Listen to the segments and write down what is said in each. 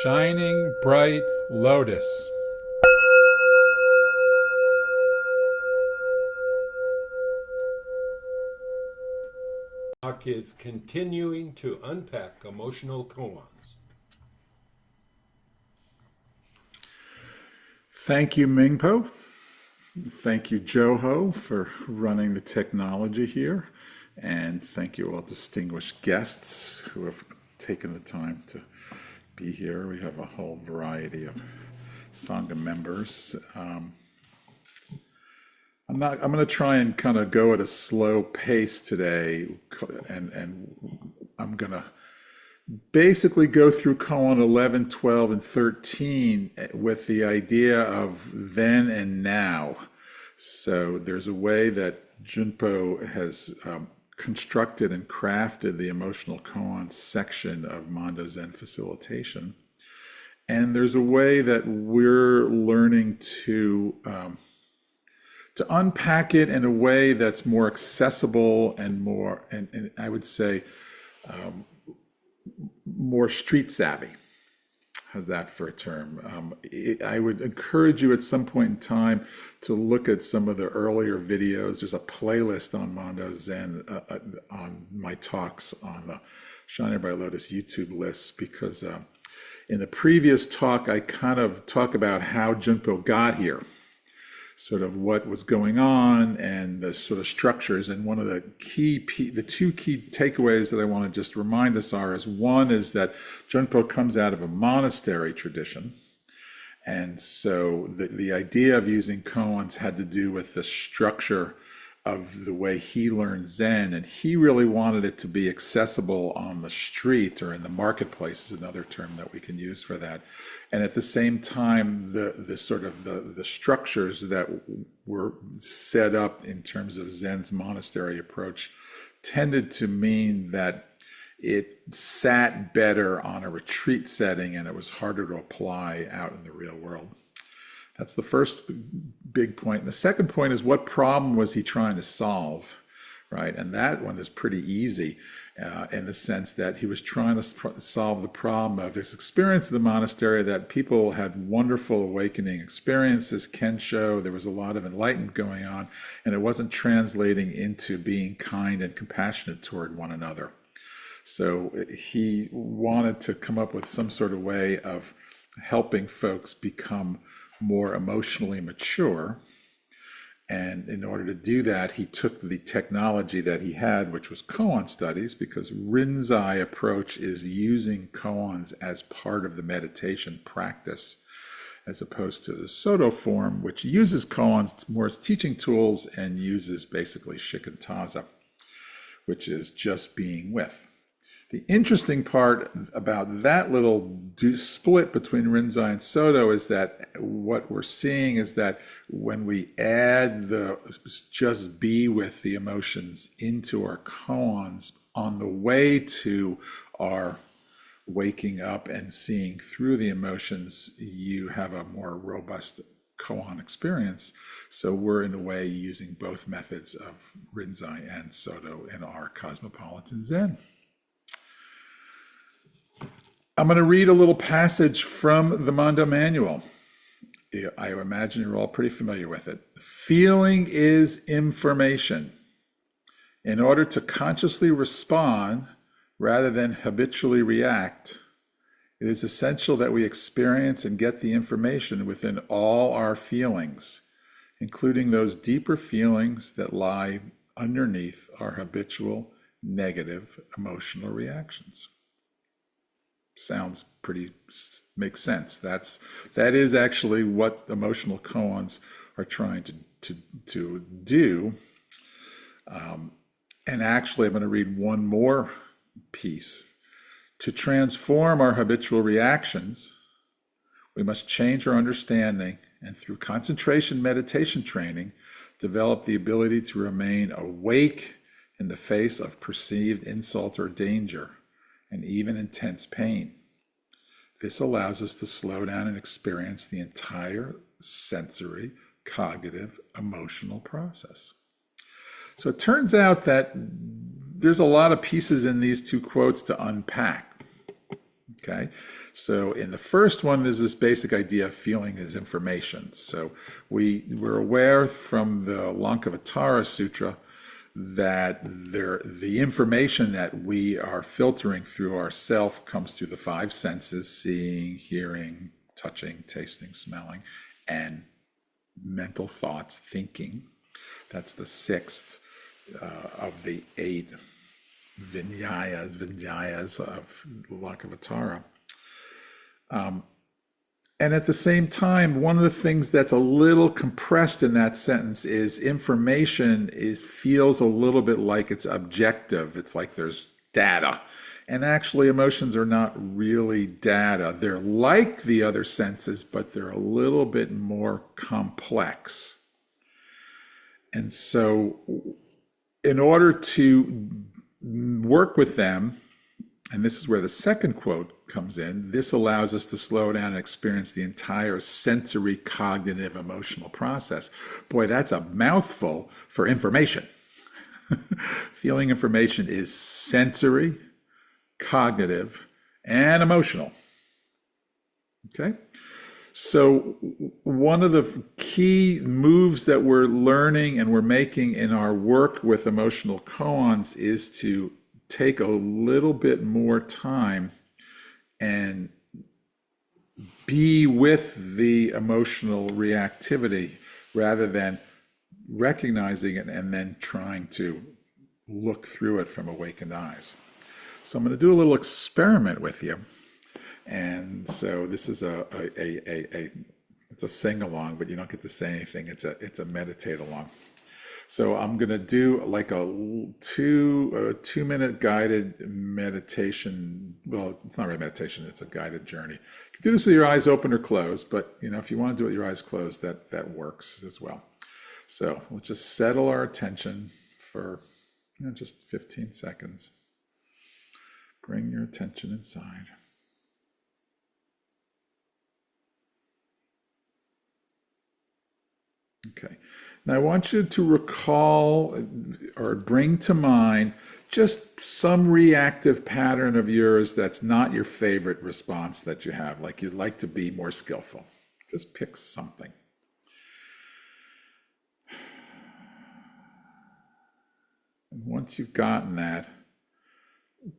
Shining bright lotus. Talk is continuing to unpack emotional koans. Thank you, Mingpo. Thank you, Joho, for running the technology here. And thank you all distinguished guests who have taken the time to be here. We have a whole variety of Sangha members. I'm going to try and kind of go at a slow pace today, and I'm going to basically go through Koan 11, 12, and 13 with the idea of then and now. So there's a way that Junpo has constructed and crafted the emotional koan section of Mando Zen facilitation. And there's a way that we're learning to unpack it in a way that's more accessible and more, and I would say, more street savvy. How's that for a term? I would encourage you at some point in time to look at some of the earlier videos. There's a playlist on Mando Zen on my talks on the Shining by Lotus YouTube list, because in the previous talk, I kind of talk about how Junpo got here, sort of what was going on and the sort of structures. And one of the two key takeaways that I want to just remind us is one is that Junpo comes out of a monastery tradition. And so the idea of using koans had to do with the structure of the way he learned Zen. And he really wanted it to be accessible on the street, or in the marketplace is another term that we can use for that. And at the same time, the sort of the structures that were set up in terms of Zen's monastery approach tended to mean that it sat better on a retreat setting and it was harder to apply out in the real world. That's the first big point. And the second point is, what problem was he trying to solve, right? And that one is pretty easy in the sense that he was trying to solve the problem of his experience in the monastery, that people had wonderful awakening experiences, Kensho, there was a lot of enlightenment going on, and it wasn't translating into being kind and compassionate toward one another. So he wanted to come up with some sort of way of helping folks become more emotionally mature. And in order to do that, he took the technology that he had, which was koan studies, because Rinzai approach is using koans as part of the meditation practice, as opposed to the Soto form, which uses koans more as teaching tools and uses basically shikantaza, which is just being with. The interesting part about that little split between Rinzai and Soto is that what we're seeing is that when we add the just be with the emotions into our koans on the way to our waking up and seeing through the emotions, you have a more robust koan experience. So we're in a way using both methods of Rinzai and Soto in our Cosmopolitan Zen. I'm going to read a little passage from the Mando Manual. I imagine you're all pretty familiar with it. Feeling is information. In order to consciously respond rather than habitually react, it is essential that we experience and get the information within all our feelings, including those deeper feelings that lie underneath our habitual negative emotional reactions. Sounds pretty, makes sense. That is actually what emotional koans are trying to do. And actually, I'm going to read one more piece. To transform our habitual reactions, we must change our understanding, and through concentration meditation training, develop the ability to remain awake in the face of perceived insult or danger, and even intense pain. This allows us to slow down and experience the entire sensory, cognitive, emotional process. So it turns out that there's a lot of pieces in these two quotes to unpack. Okay, So in the first one, there's this basic idea of feeling as information. So we're aware from the Lankavatara Sutra that the information that we are filtering through ourself comes through the five senses: seeing, hearing, touching, tasting, smelling, and mental thoughts, thinking. That's the sixth of the eight vinyayas of Lankavatara. And at the same time, one of the things that's a little compressed in that sentence is information feels a little bit like it's objective. It's like there's data. And actually, emotions are not really data. They're like the other senses, but they're a little bit more complex. And so in order to work with them, and this is where the second quote comes in, this allows us to slow down and experience the entire sensory, cognitive, emotional process. Boy, that's a mouthful for information. Feeling information is sensory, cognitive, and emotional. Okay? So one of the key moves that we're learning and we're making in our work with emotional koans is to take a little bit more time and be with the emotional reactivity rather than recognizing it and then trying to look through it from awakened eyes. So I'm going to do a little experiment with you. And so this is it's a sing along, but you don't get to say anything. It's a meditate along. So I'm going to do like a 2-minute guided meditation. Well, it's not really meditation, it's a guided journey. You can do this with your eyes open or closed, but if you want to do it with your eyes closed, that works as well. So we'll just settle our attention for just 15 seconds. Bring your attention inside. Okay. Now I want you to recall or bring to mind just some reactive pattern of yours that's not your favorite response that you have, like you'd like to be more skillful. Just pick something. And once you've gotten that,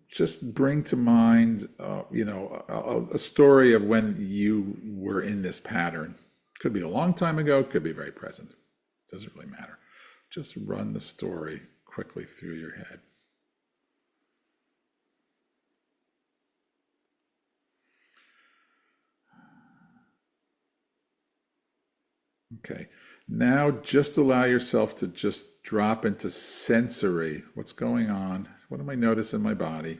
just bring to mind, a story of when you were in this pattern. Could be a long time ago, could be very present. Doesn't really matter. Just run the story quickly through your head. Okay, now just allow yourself to just drop into sensory. What's going on? What am I noticing in my body?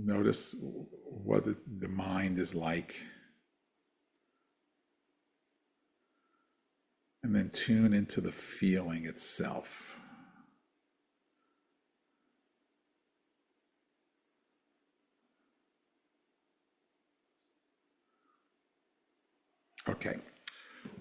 Notice what the mind is like. And then tune into the feeling itself. Okay,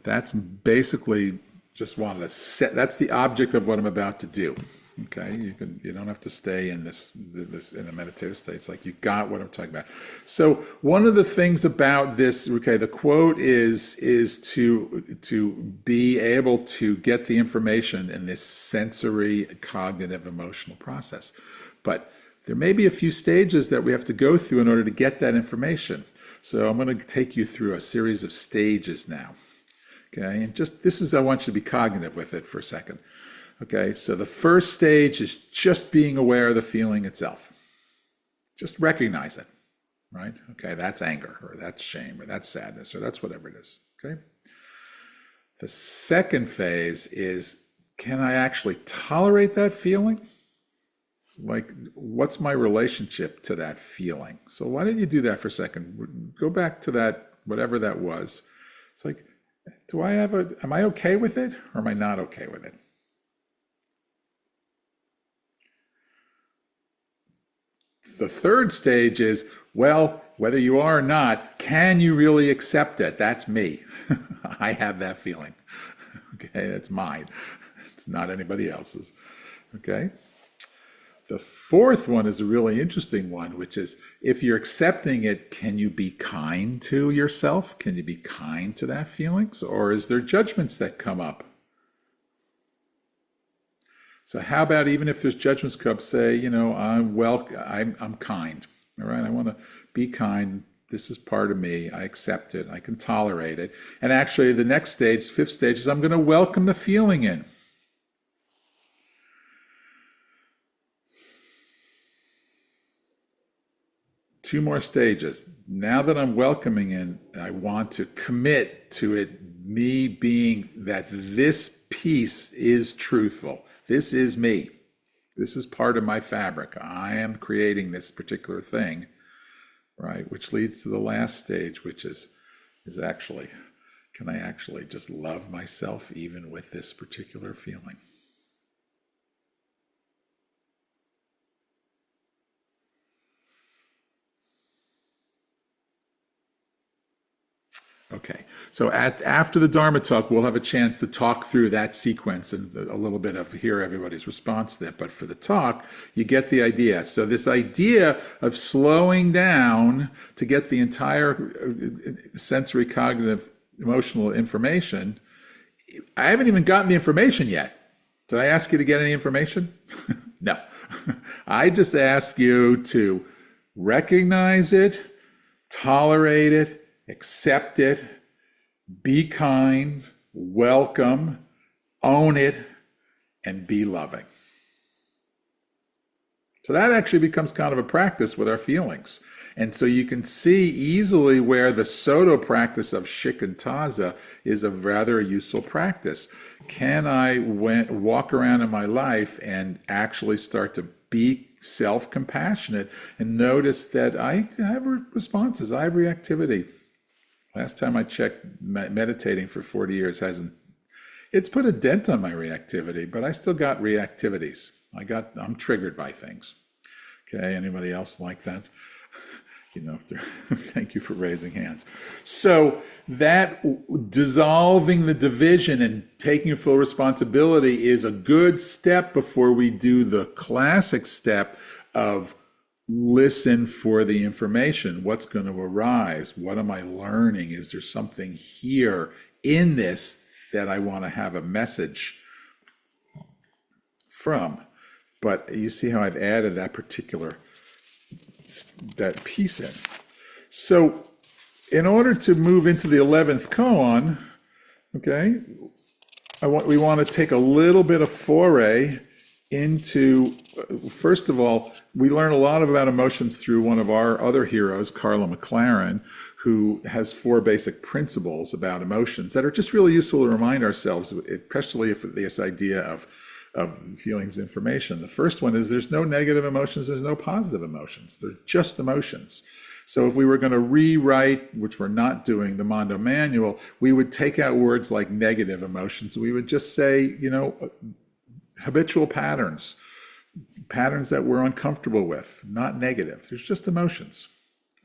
that's basically just wanted to set, that's the object of what I'm about to do. Okay, you don't have to stay in this in a meditative state. It's like you got what I'm talking about. So one of the things about this, okay, the quote is to be able to get the information in this sensory, cognitive, emotional process. But there may be a few stages that we have to go through in order to get that information. So I'm going to take you through a series of stages now. Okay, and just I want you to be cognitive with it for a second. Okay, so the first stage is just being aware of the feeling itself. Just recognize it, right? Okay, that's anger, or that's shame, or that's sadness, or that's whatever it is, okay? The second phase is, can I actually tolerate that feeling? Like, what's my relationship to that feeling? So why don't you do that for a second? Go back to that, whatever that was. It's like, am I okay with it, or am I not okay with it? The third stage is, well, whether you are or not, can you really accept it? That's me. I have that feeling. Okay, that's mine. It's not anybody else's. Okay? The fourth one is a really interesting one, which is if you're accepting it, can you be kind to yourself? Can you be kind to that feelings? Or is there judgments that come up? So how about even if there's judgments come up, say, I'm kind. All right, I want to be kind. This is part of me. I accept it. I can tolerate it. And actually the next stage, fifth stage, is I'm going to welcome the feeling in. Two more stages. Now that I'm welcoming in, I want to commit to it, me being that this piece is truthful. This is me. This is part of my fabric. I am creating this particular thing, right? Which leads to the last stage, which is actually, can I actually just love myself even with this particular feeling? Okay, so after the Dharma talk, we'll have a chance to talk through that sequence and a little bit of hear everybody's response to that. But for the talk, you get the idea. So this idea of slowing down to get the entire sensory, cognitive, emotional information, I haven't even gotten the information yet. Did I ask you to get any information? No. I just ask you to recognize it, tolerate it, accept it, be kind, welcome, own it, and be loving. So that actually becomes kind of a practice with our feelings. And so you can see easily where the Soto practice of shikantaza is a rather useful practice. Can I walk around in my life and actually start to be self-compassionate and notice that I have responses, I have reactivity. Last time I checked, meditating for 40 years it's put a dent on my reactivity, but I still got reactivities. I'm triggered by things. Okay, anybody else like that? Thank you for raising hands. So that dissolving the division and taking full responsibility is a good step before we do the classic step of listen for the information. What's going to arise? What am I learning? Is there something here in this that I want to have a message from? But you see how I've added that piece in. So in order to move into the 11th koan, okay, we want to take a little bit of foray into, first of all, we learn a lot about emotions through one of our other heroes, Carla McLaren, who has 4 basic principles about emotions that are just really useful to remind ourselves, especially if this idea of feelings information. The first one is there's no negative emotions, there's no positive emotions. They're just emotions. So if we were going to rewrite, which we're not doing, the Mondo Manual, we would take out words like negative emotions. We would just say, habitual patterns that we're uncomfortable with, not negative. There's just emotions,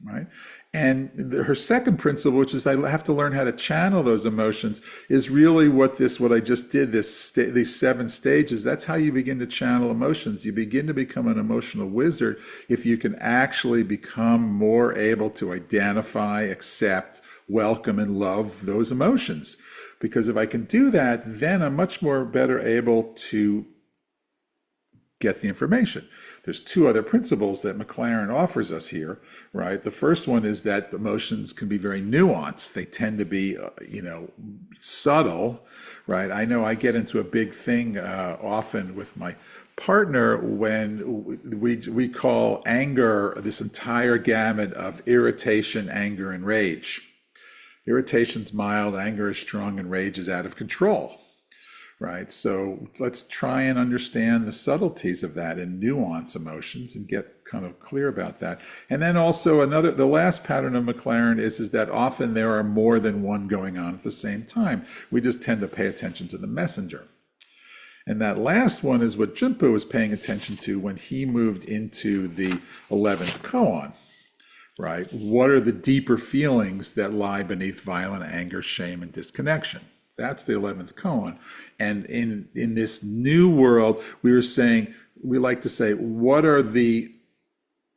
right? And her second principle, which is I have to learn how to channel those emotions, is really what I just did, these 7 stages. That's how you begin to channel emotions. You begin to become an emotional wizard if you can actually become more able to identify, accept, welcome, and love those emotions. Because if I can do that, then I'm much more better able to get the information. There's 2 other principles that McLaren offers us here, right? The first one is that emotions can be very nuanced. They tend to be, subtle, right? I know I get into a big thing often with my partner when we call anger this entire gamut of irritation, anger, and rage. Irritation's mild, anger is strong, and rage is out of control. Right, so let's try and understand the subtleties of that and nuance emotions and get kind of clear about that. And then also the last pattern of McLaren is that often there are more than one going on at the same time. We just tend to pay attention to the messenger. And that last one is what Junpo was paying attention to when he moved into the 11th koan. Right, what are the deeper feelings that lie beneath violent anger, shame, and disconnection? That's the 11th koan. And in this new world, we were saying, we like to say, what are the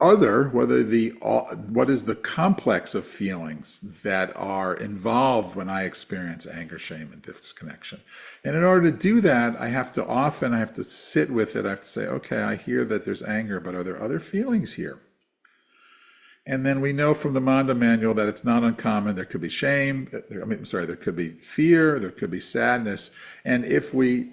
what is the complex of feelings that are involved when I experience anger, shame, and disconnection? And in order to do that, I have to sit with it. I have to say, okay, I hear that there's anger, but are there other feelings here? And then we know from the Manda manual that it's not uncommon. There could be shame. There could be fear. There could be sadness. And if we,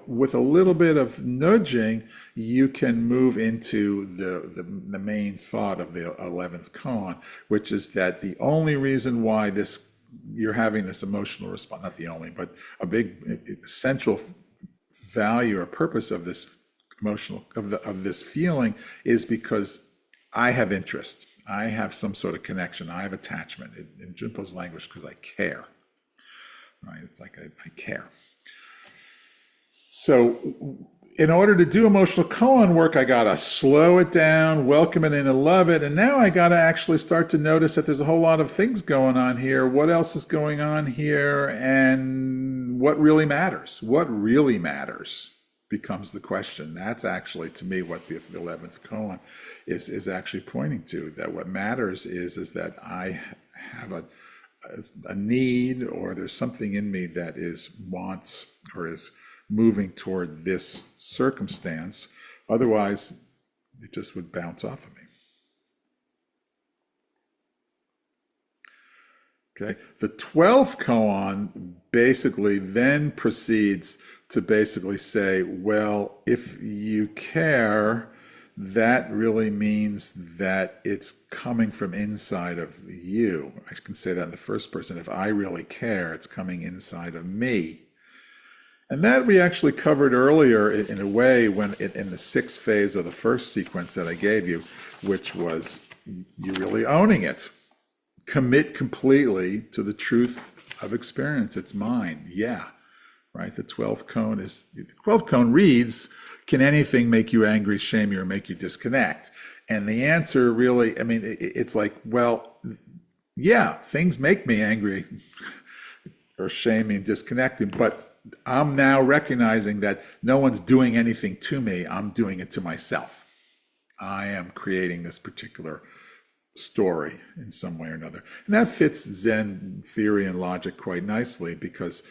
with a little bit of nudging, you can move into the main thought of the 11th koan, which is that the only reason why you're having this emotional response, not the only, but a big central value or purpose of this of this feeling is because I have interest. I have some sort of connection. I have attachment. In Junpo's language, because I care. Right? It's like I care. So in order to do emotional koan work, I got to slow it down, welcome it in and love it. And now I got to actually start to notice that there's a whole lot of things going on here. What else is going on here? And what really matters? What really matters becomes the question. That's actually, to me, what the 11th koan is actually pointing to, that what matters is that I have a need, or there's something in me that wants or is moving toward this circumstance. Otherwise, it just would bounce off of me. Okay, the 12th koan basically then proceeds to basically say, well, if you care, that really means that it's coming from inside of you. I can say that in the first person. If I really care, it's coming inside of me. And that we actually covered earlier in a way when in the 6th phase of the first sequence that I gave you, which was you really owning it. Commit completely to the truth of experience. It's mine. Yeah. Right? The 12th koan reads, can anything make you angry, shame you, or make you disconnect? And the answer really, it's like, well, yeah, things make me angry or shame me and disconnected, but I'm now recognizing that no one's doing anything to me. I'm doing it to myself. I am creating this particular story in some way or another. And that fits Zen theory and logic quite nicely, because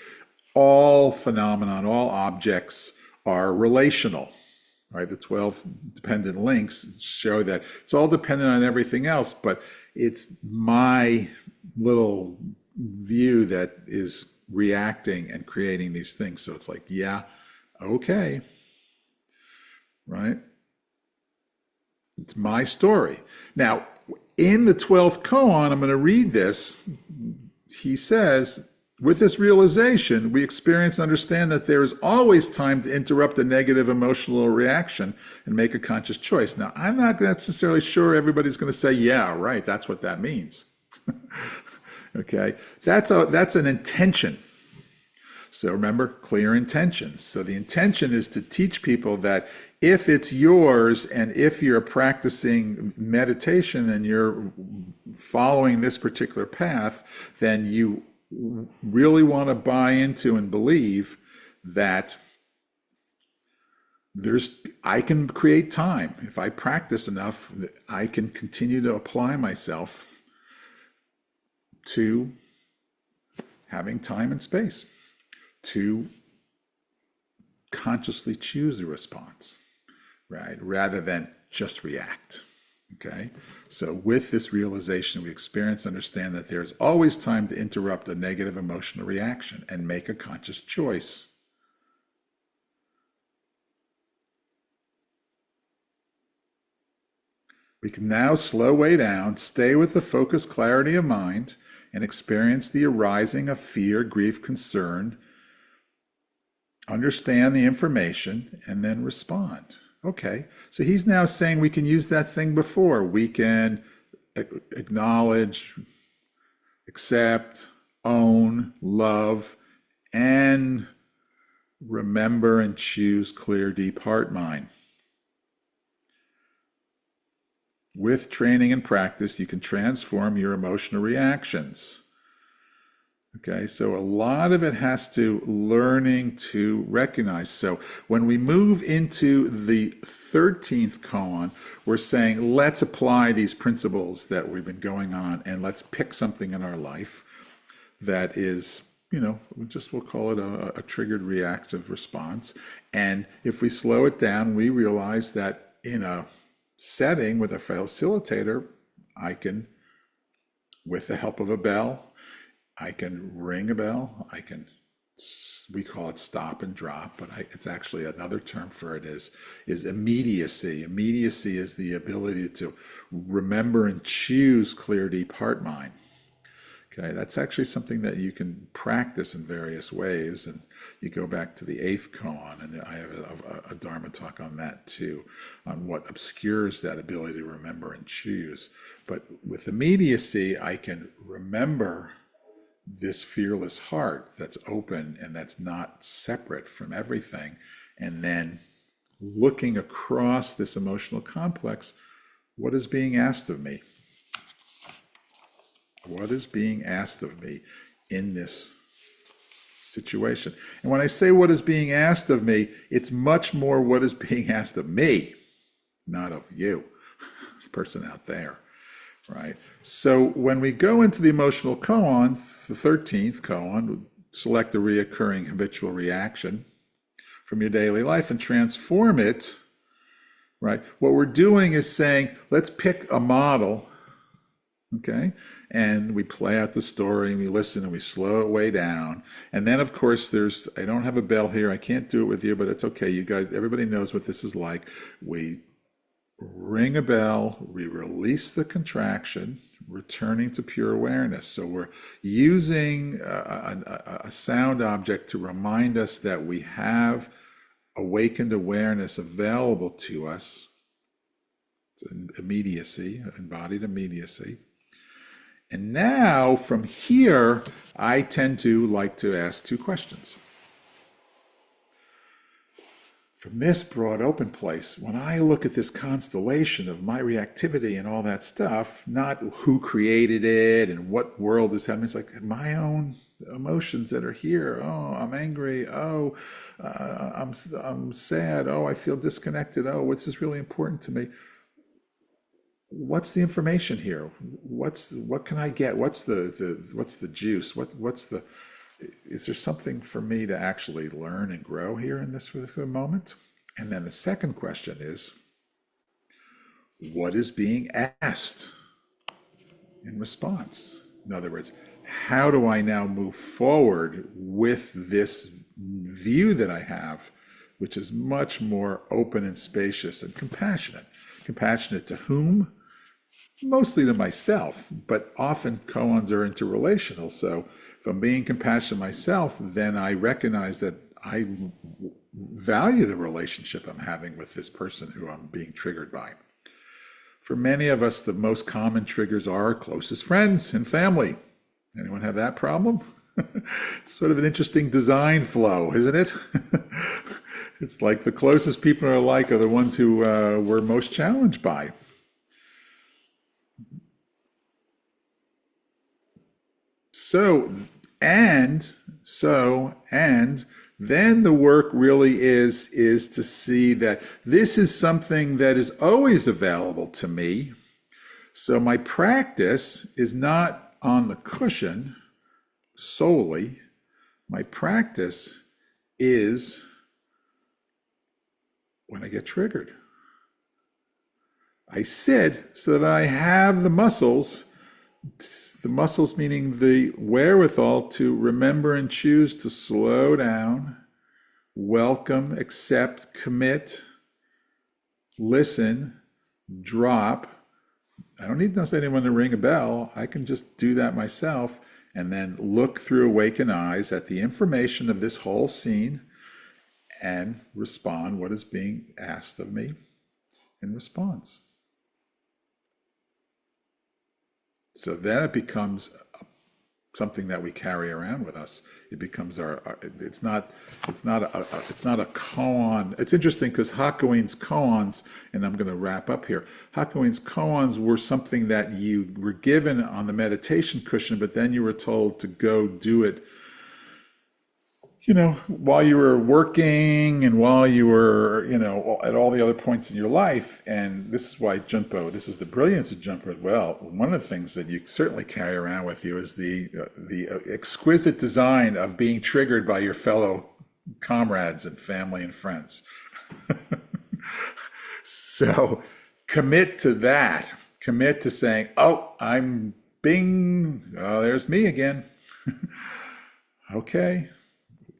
all phenomenon, all objects are relational, right? The 12 dependent links show that it's all dependent on everything else, but it's my little view that is reacting and creating these things. So it's like, yeah, okay, right? It's my story. Now, in the 12th koan, I'm going to read this. He says, with this realization, we experience and understand that there is always time to interrupt a negative emotional reaction and make a conscious choice. Now, I'm not necessarily sure everybody's going to say, yeah, right, that's what that means. Okay, that's an intention. So remember, clear intentions. So the intention is to teach people that if it's yours, and if you're practicing meditation and you're following this particular path, then you really want to buy into and believe that I can create time. If I practice enough, I can continue to apply myself to having time and space, to consciously choose a response, right? Rather than just react, okay? So with this realization, we experience and understand that there's always time to interrupt a negative emotional reaction and make a conscious choice. We can now slow way down, stay with the focused clarity of mind, and experience the arising of fear, grief, concern, understand the information, and then respond. Okay, so he's now saying we can use that thing before. We can acknowledge, accept, own, love, and remember and choose clear, deep heart mind. With training and practice, you can transform your emotional reactions. Okay, so a lot of it has to learning to recognize. So when we move into the 13th koan, we're saying, let's apply these principles that we've been going on and let's pick something in our life that is, we'll call it a triggered reactive response. And if we slow it down, we realize that in a setting with a facilitator, I can, with the help of a bell, I can ring a bell. We call it stop and drop, but it's actually another term for it is immediacy. Immediacy is the ability to remember and choose clear, deep heart mind. Okay, that's actually something that you can practice in various ways. And you go back to the 8th koan, and I have a Dharma talk on that too, on what obscures that ability to remember and choose. But with immediacy, I can remember this fearless heart that's open and that's not separate from everything. And then looking across this emotional complex, what is being asked of me? What is being asked of me in this situation? And when I say what is being asked of me, it's much more what is being asked of me, not of you, person out there. Right. So when we go into the emotional koan, the 13th koan, select a reoccurring habitual reaction from your daily life and transform it. Right. What we're doing is saying, let's pick a model. Okay. And we play out the story and we listen and we slow it way down. And then, of course, I don't have a bell here. I can't do it with you, but it's okay. You guys, everybody knows what this is like. We ring a bell, we release the contraction, returning to pure awareness. So we're using a sound object to remind us that we have awakened awareness available to us. It's immediacy, embodied immediacy. And now from here, I tend to like to ask 2 questions. From this broad open place, when I look at this constellation of my reactivity and all that stuff, not who created it and what world is happening, it's like my own emotions that are here. Oh, I'm angry. Oh, I'm sad. Oh, I feel disconnected. Oh, what's this really important to me? What's the information here? What can I get? What's the juice? Is there something for me to actually learn and grow here in this moment? And then the second question is, what is being asked in response? In other words, how do I now move forward with this view that I have, which is much more open and spacious and compassionate? Compassionate to whom? Mostly to myself, but often koans are interrelational. So if I'm being compassionate to myself, then I recognize that I value the relationship I'm having with this person who I'm being triggered by. For many of us, the most common triggers are our closest friends and family. Anyone have that problem? It's sort of an interesting design flow, isn't it? It's like the closest people in our life are the ones who we're most challenged by. And then the work really is to see that this is something that is always available to me. So my practice is not on the cushion solely. My practice is when I get triggered. I sit so that I have the muscles meaning the wherewithal to remember and choose to slow down, welcome, accept, commit, listen, drop. I don't need anyone to ring a bell. I can just do that myself and then look through awakened eyes at the information of this whole scene and respond what is being asked of me in response. So then it becomes something that we carry around with us. It becomes it's not a koan. It's interesting because Hakuin's koans, and I'm going to wrap up here. Hakuin's koans were something that you were given on the meditation cushion, but then you were told to go do it, while you were working and while you were, at all the other points in your life. And this is why this is the brilliance of Junpo. Well, one of the things that you certainly carry around with you is the exquisite design of being triggered by your fellow comrades and family and friends. So commit to that. Commit to saying, oh, there's me again. Okay.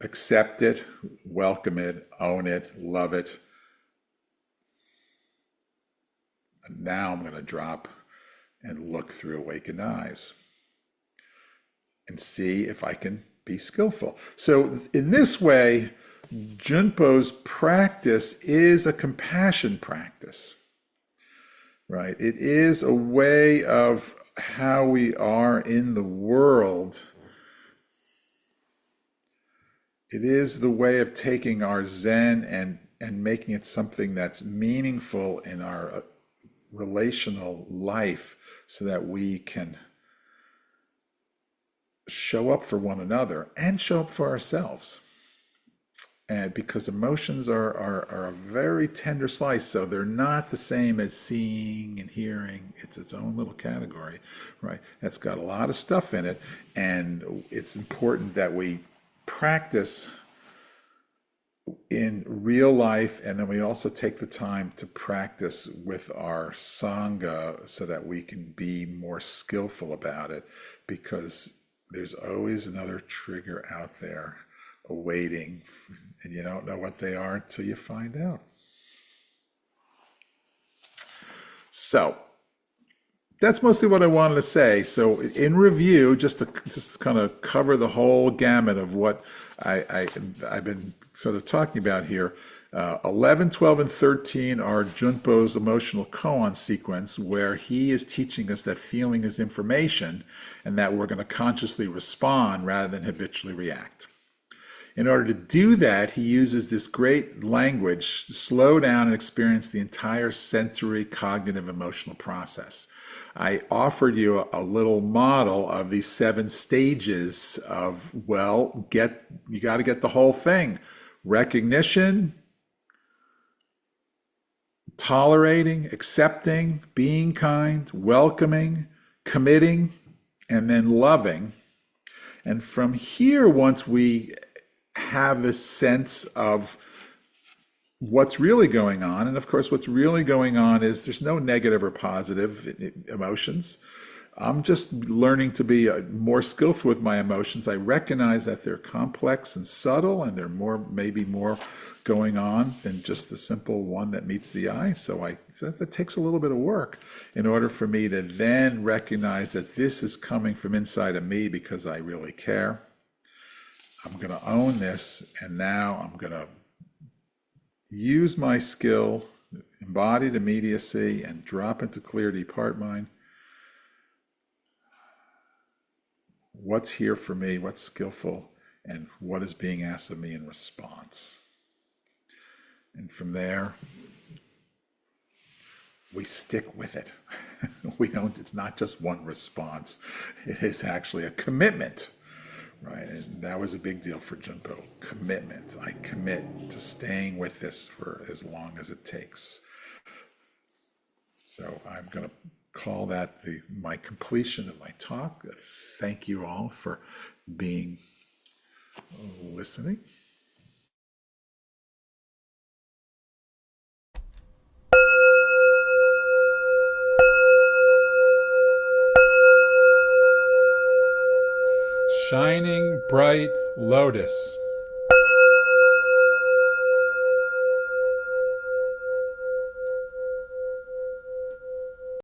Accept it, welcome it, own it, love it. And now I'm going to drop and look through awakened eyes and see if I can be skillful. So in this way, Junpo's practice is a compassion practice, right? It is a way of how we are in the world. It is the way of taking our Zen and making it something that's meaningful in our relational life so that we can show up for one another and show up for ourselves. And because emotions are a very tender slice, so they're not the same as seeing and hearing. It's its own little category, right? It's got a lot of stuff in it, and it's important that we practice in real life, and then we also take the time to practice with our sangha so that we can be more skillful about it, because there's always another trigger out there awaiting, and you don't know what they are until you find out. So that's mostly what I wanted to say. So in review, just to kind of cover the whole gamut of what I've been sort of talking about here, 11, 12, and 13 are Junpo's emotional koan sequence, where he is teaching us that feeling is information and that we're going to consciously respond rather than habitually react. In order to do that, he uses this great language to slow down and experience the entire sensory, cognitive, emotional process. I offered you a little model of these 7 stages of, you got to get the whole thing. Recognition, tolerating, accepting, being kind, welcoming, committing, and then loving. And from here, once we have this sense of what's really going on, and of course what's really going on is there's no negative or positive emotions. I'm just learning to be more skillful with my emotions. I recognize that they're complex and subtle, and they're maybe more going on than just the simple one that meets the eye. So that takes a little bit of work in order for me to then recognize that this is coming from inside of me because I really care. I'm going to own this, and now I'm going to use my skill, embodied immediacy, and drop into clear, deep heart mind. What's here for me, what's skillful, and what is being asked of me in response. And from there, we stick with it. It's not just one response. It is actually a commitment. Right, and that was a big deal for Junpo. Commitment. I commit to staying with this for as long as it takes. So I'm going to call that my completion of my talk. Thank you all for listening. Shining bright lotus.